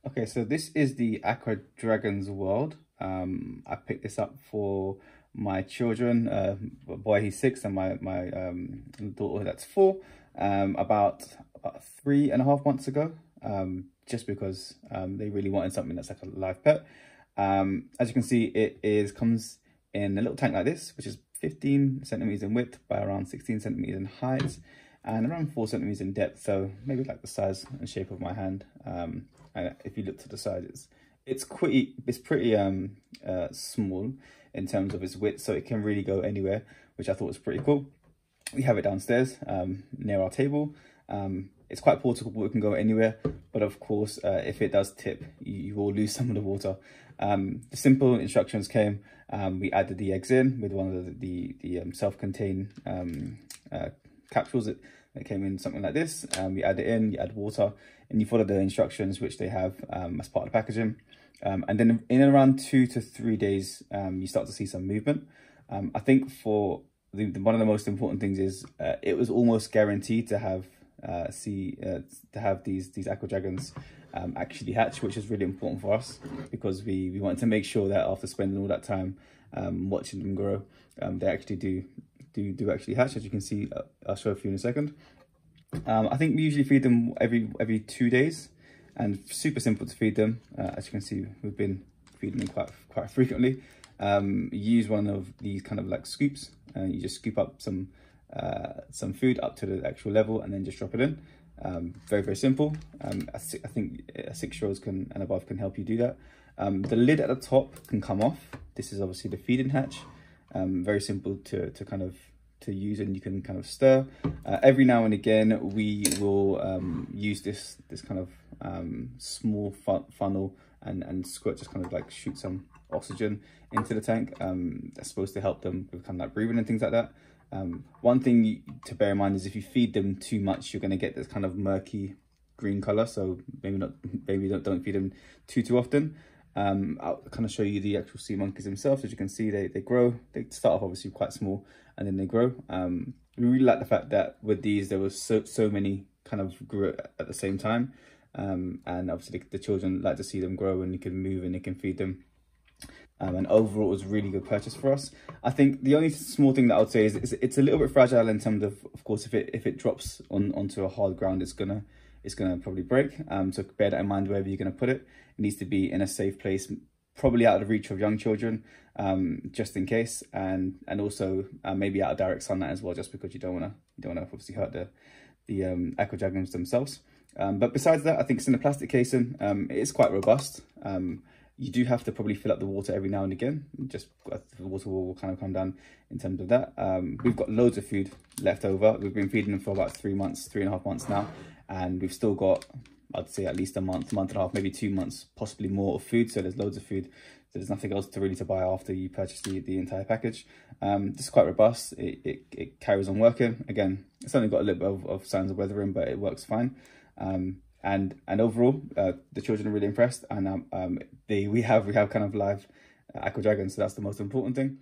Okay, so this is the Aqua Dragon's World. I picked this up for my children. A boy, he's 6, and my daughter, that's 4. About 3.5 months ago. Just because they really wanted something that's like a live pet. As you can see, comes in a little tank like this, which is 15 centimeters in width by around 16 centimeters in height, and around 4 centimeters in depth. So maybe like the size and shape of my hand. And if you look to the side, it's pretty small in terms of its width, so it can really go anywhere, which I thought was pretty cool. We have it downstairs near our table. It's quite portable, it can go anywhere, but of course, if it does tip, you will lose some of the water. The simple instructions came. We added the eggs in with one of the self-contained capsules that came in something like this. You add it in, you add water, and you follow the instructions which they have as part of the packaging. And then in around 2 to 3 days, you start to see some movement. I think for one of the most important things is it was almost guaranteed to have these aqua dragons actually hatch, which is really important for us because we wanted to make sure that after spending all that time watching them grow, they actually do actually hatch. As you can see, I'll show a few in a second. I think we usually feed them every 2 days, and super simple to feed them. As you can see, we've been feeding them quite frequently. You use one of these kind of like scoops, and you just scoop up some food up to the actual level and then just drop it in. Very simple. I think 6-year-olds and above can help you do that. The lid at the top can come off. This is obviously the feeding hatch. Very simple to use, and you can kind of stir. Every now and again we will use this kind of small funnel and squirt, just kind of like shoot some oxygen into the tank. That's supposed to help them with kind of like breathing and things like that. One thing to bear in mind is if you feed them too much, you're going to get this kind of murky green color. So maybe don't feed them too often. I'll kind of show you the actual sea monkeys themselves. As you can see, they grow. They start off obviously quite small, and then they grow. We really like the fact that with these there was so many kind of grew at the same time, and obviously the children like to see them grow, and you can move and you can feed them. And overall, it was a really good purchase for us. I think the only small thing that I would say is it's a little bit fragile in terms of course, if it drops onto a hard ground, it's gonna probably break. So bear that in mind wherever you're gonna put it. It needs to be in a safe place, probably out of the reach of young children, just in case, and also maybe out of direct sunlight as well, just because you don't wanna obviously hurt the aqua dragons themselves. But besides that, I think it's in a plastic casing. It is quite robust. You do have to probably fill up the water every now and again, just the water will kind of come down in terms of that. We've got loads of food left over. We've been feeding them for about 3.5 months now, and we've still got, I'd say, at least a month and a half, maybe 2 months, possibly more of food. So there's loads of food. So there's nothing else to buy after you purchase the entire package. This is quite robust. It carries on working. Again, it's only got a little bit of signs of weathering, but it works fine. And overall, the children are really impressed, and we have kind of live aqua dragons, so that's the most important thing.